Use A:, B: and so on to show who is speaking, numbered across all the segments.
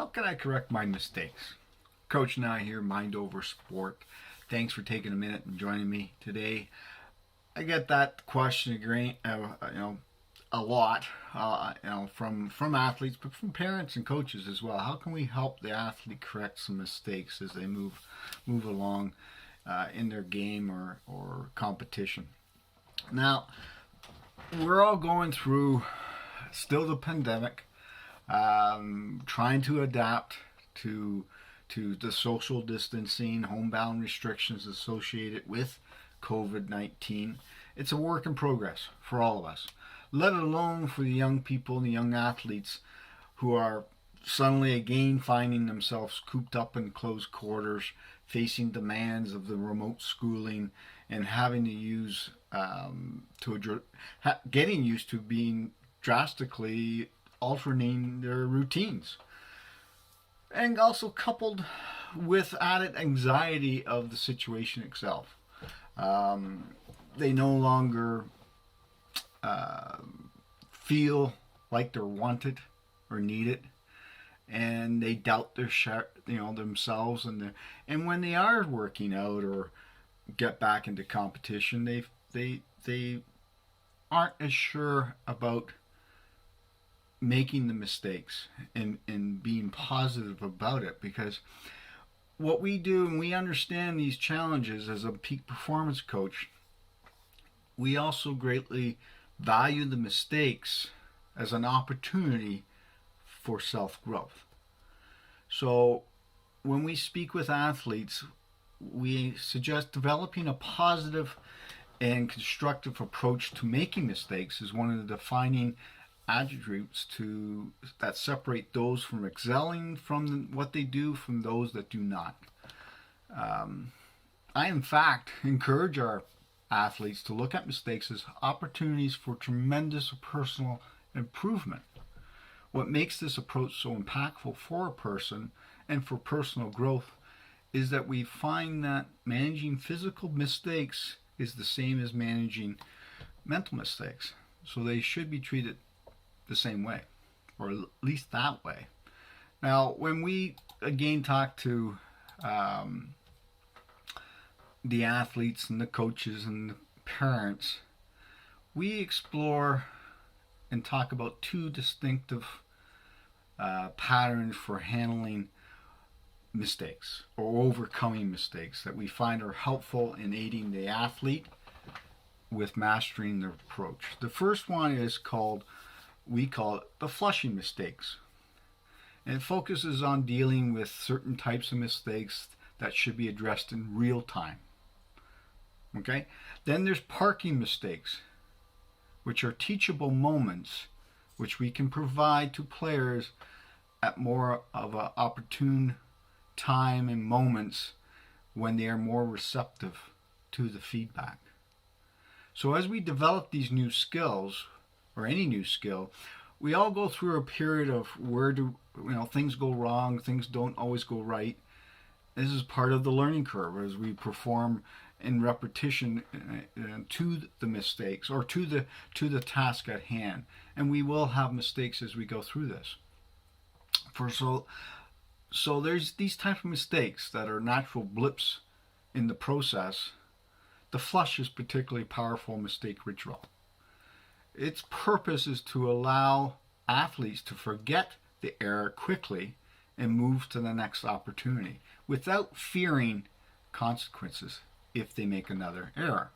A: How can I correct my mistakes? Coach Nye here, Mind Over Sport. Thanks for taking a minute and joining me today. I get that question a lot, from athletes, but from parents and coaches as well. How can we help the athlete correct some mistakes as they move along in their game or competition? Now, we're all going through still the pandemic, trying to adapt to the social distancing, homebound restrictions associated with COVID-19. It's a work in progress for all of us, let alone for the young people and the young athletes who are suddenly again finding themselves cooped up in close quarters, facing demands of the remote schooling and having to getting used to being drastically altering their routines, and also coupled with added anxiety of the situation itself. They no longer feel like they're wanted or needed, and they doubt themselves, and when they are working out or get back into competition, they aren't as sure about making the mistakes and being positive about it, because what we do, and we understand these challenges as a peak performance coach, we also greatly value the mistakes as an opportunity for self-growth. So when we speak with athletes, we suggest developing a positive and constructive approach to making mistakes is one of the defining attributes that separate those from excelling from what they do from those that do not. I, in fact, encourage our athletes to look at mistakes as opportunities for tremendous personal improvement. What makes this approach so impactful for a person and for personal growth is that we find that managing physical mistakes is the same as managing mental mistakes. So they should be treated the same way, or at least that way. Now, when we again talk to the athletes and the coaches and the parents, we explore and talk about two distinctive patterns for handling mistakes or overcoming mistakes that we find are helpful in aiding the athlete with mastering their approach. The first one is we call it the flushing mistakes. And it focuses on dealing with certain types of mistakes that should be addressed in real time. Okay? Then there's parking mistakes, which are teachable moments which we can provide to players at more of an opportune time and moments when they are more receptive to the feedback. So as we develop these new skills, or any new skill, we all go through a period of where things go wrong, things don't always go right. This is part of the learning curve as we perform in repetition to the mistakes or to the task at hand, and we will have mistakes as we go through this. So there's these types of mistakes that are natural blips in the process. The flush is particularly powerful mistake ritual. Its purpose is to allow athletes to forget the error quickly and move to the next opportunity without fearing consequences if they make another error.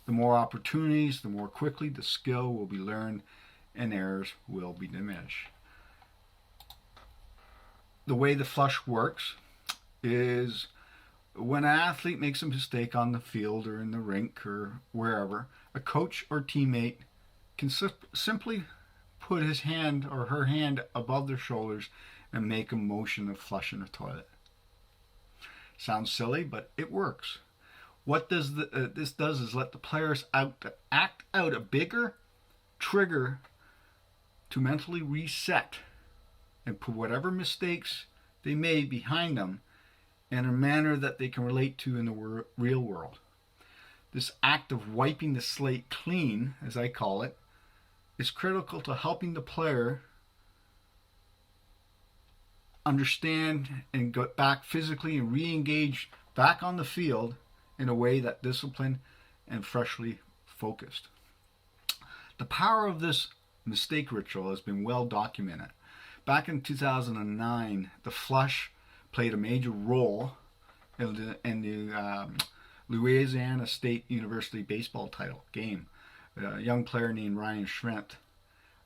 A: The more opportunities, the more quickly the skill will be learned and errors will be diminished. The way the flush works is when an athlete makes a mistake on the field or in the rink or wherever, a coach or teammate can simply put his hand or her hand above their shoulders and make a motion of flushing a toilet. Sounds silly, but it works. What this does is let the players act out a bigger trigger to mentally reset and put whatever mistakes they made behind them in a manner that they can relate to in the real world. This act of wiping the slate clean, as I call it, is critical to helping the player understand and get back physically and re-engage back on the field in a way that disciplined and freshly focused. The power of this mistake ritual has been well documented. Back in 2009, the flush played a major role in the Louisiana State University baseball title game. A young player named Ryan Schrent,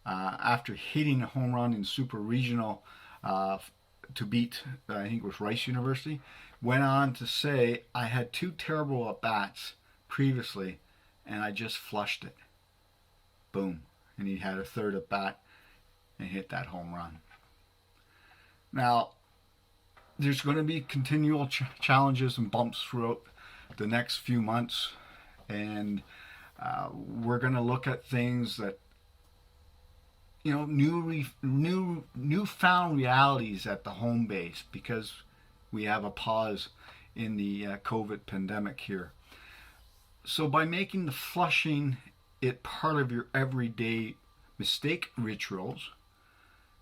A: after hitting a home run in Super Regional to beat, I think it was Rice University, went on to say, "I had two terrible at-bats previously, and I just flushed it." Boom. And he had a third at-bat and hit that home run. Now, there's going to be continual challenges and bumps throughout the next few months, and we're going to look at things that, you know, newfound realities at the home base, because we have a pause in the COVID pandemic here. So by making the flushing it part of your everyday mistake rituals,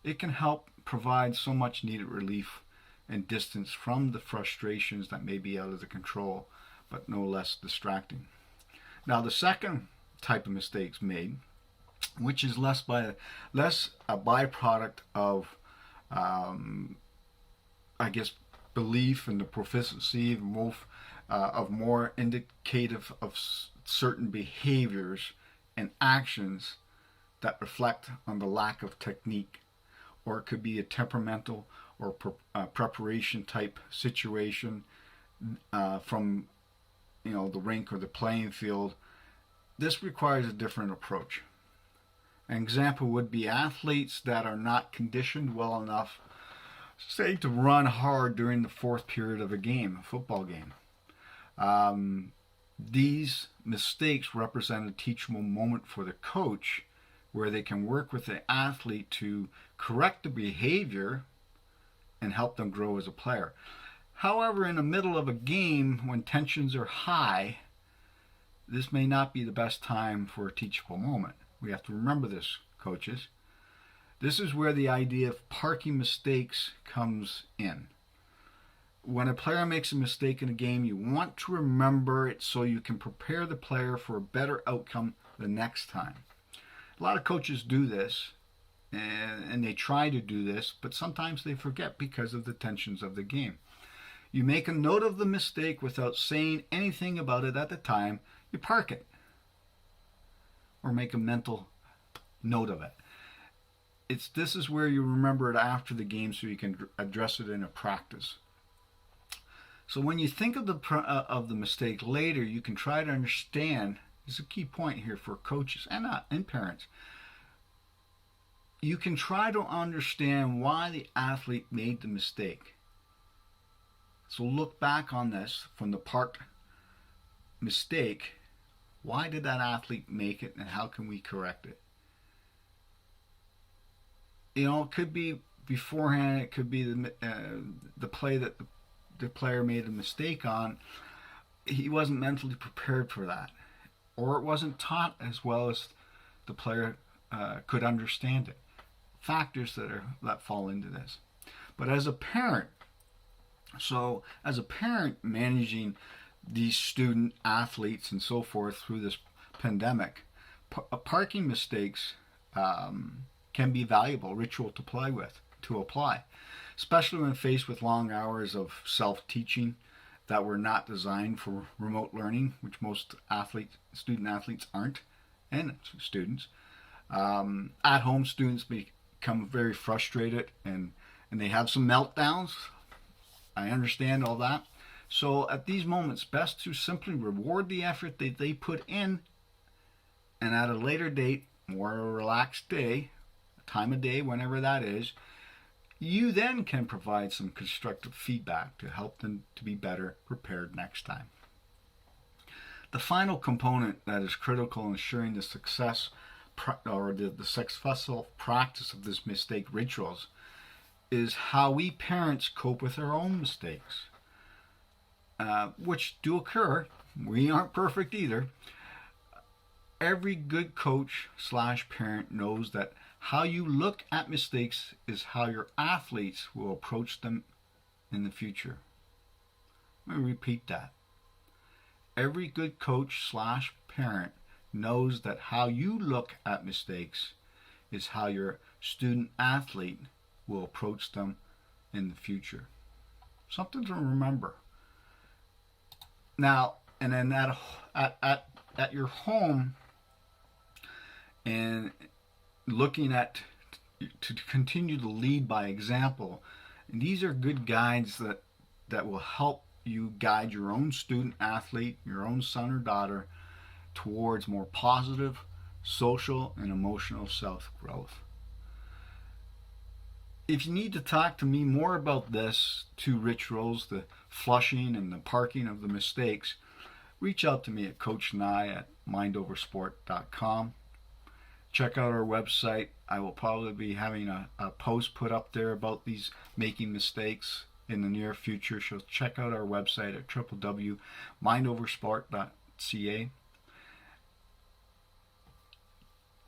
A: it can help provide so much needed relief and distance from the frustrations that may be out of the control, but no less distracting. Now, the second type of mistakes made, which is less a byproduct of, I guess, belief in the proficiency of more indicative of certain behaviors and actions that reflect on the lack of technique, or it could be a temperamental or preparation type situation from, you know, the rink or the playing field. This requires a different approach. An example would be athletes that are not conditioned well enough, say, to run hard during the fourth period of a football game. These mistakes represent a teachable moment for the coach, where they can work with the athlete to correct the behavior and help them grow as a player. However, in the middle of a game, when tensions are high, this may not be the best time for a teachable moment. We have to remember this, coaches. This is where the idea of parking mistakes comes in. When a player makes a mistake in a game, you want to remember it so you can prepare the player for a better outcome the next time. A lot of coaches do this, and they try to do this, but sometimes they forget because of the tensions of the game. You make a note of the mistake without saying anything about it at the time. You park it, or make a mental note of it. This is where you remember it after the game, so you can address it in a practice. So when you think of the mistake later, you can try to understand. This is a key point here for coaches and parents. You can try to understand why the athlete made the mistake. So look back on this from the parked mistake. Why did that athlete make it, and how can we correct it? You know, it could be beforehand. It could be the play that the player made a mistake on. He wasn't mentally prepared for that, or it wasn't taught as well as the player could understand it. Factors that fall into this. But as a parent, managing these student athletes and so forth through this pandemic, parking mistakes can be valuable ritual to apply, especially when faced with long hours of self-teaching that were not designed for remote learning, which most student athletes aren't, and students. At home, students become very frustrated and they have some meltdowns. I understand all that. So at these moments, best to simply reward the effort that they put in, and at a later date, more relaxed day, time of day, whenever that is, you then can provide some constructive feedback to help them to be better prepared next time. The final component that is critical in ensuring the success or the successful practice of this mistake rituals is how we parents cope with our own mistakes, which do occur. We aren't perfect either. Every good coach / parent knows that How you look at mistakes is how your athletes will approach them in the future. Let me repeat that. Every good coach / parent knows that how you look at mistakes is how your student athlete will approach them in the future. Something to remember. Now, and then at your home, and looking at to continue to lead by example, and these are good guides that will help you guide your own student athlete, your own son or daughter, towards more positive social and emotional self-growth. If you need to talk to me more about this two rituals, the flushing and the parking of the mistakes, reach out to me at coachnye at mindoversport.com. Check out our website. I will probably be having a post put up there about these making mistakes in the near future. So check out our website at www.mindoversport.ca.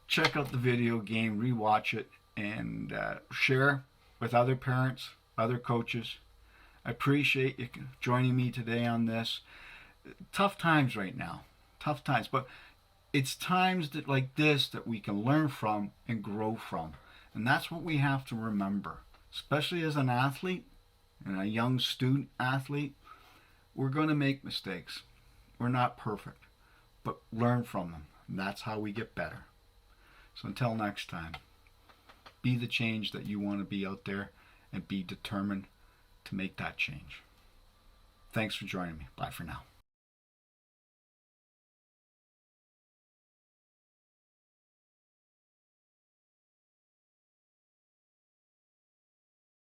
A: Check out the video game, rewatch it, and share with other parents, other coaches. I appreciate you joining me today on this. Tough times right now. Tough times. But it's times like this that we can learn from and grow from. And that's what we have to remember. Especially as an athlete and a young student athlete, we're going to make mistakes. We're not perfect. But learn from them. And that's how we get better. So until next time, be the change that you want to be out there and be determined to make that change. Thanks for joining me. Bye for now.